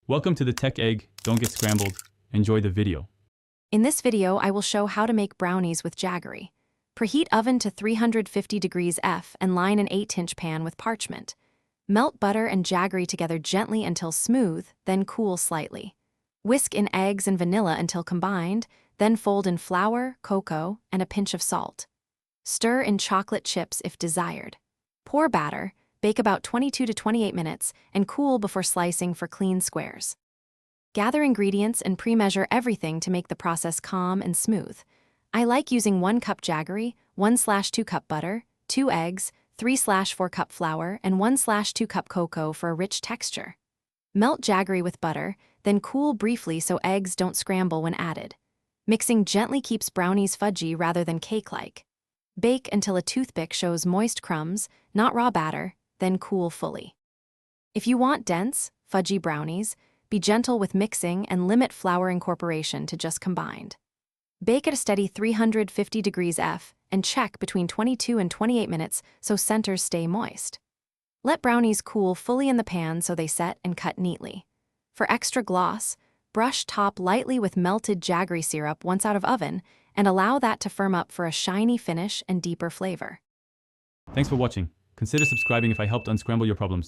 Welcome to the Tech Egg. Don't get scrambled. Enjoy the video. In this video, I will show how to make brownies with Jaggery. Preheat oven to 350 degrees F and line an 8-inch pan with parchment. Melt butter and Jaggery together gently until smooth, then cool slightly. Whisk in eggs and vanilla until combined, then fold in flour, cocoa, and a pinch of salt. Stir in chocolate chips if desired. Pour batter, bake about 22 to 28 minutes, and cool before slicing for clean squares. Gather ingredients and pre-measure everything to make the process calm and smooth. I like using 1 cup Jaggery, 1/2 cup butter, 2 eggs, 3/4 cup flour, and 1/2 cup cocoa for a rich texture. Melt Jaggery with butter, then cool briefly so eggs don't scramble when added. Mixing gently keeps brownies fudgy rather than cake-like. Bake until a toothpick shows moist crumbs, not raw batter, then cool fully. If you want dense, fudgy brownies, be gentle with mixing and limit flour incorporation to just combined. Bake at a steady 350 degrees F and check between 22 and 28 minutes so centers stay moist. Let brownies cool fully in the pan so they set and cut neatly. For extra gloss, brush top lightly with melted Jaggery syrup once out of oven and allow that to firm up for a shiny finish and deeper flavor. Thanks for watching. Consider subscribing if I helped unscramble your problems.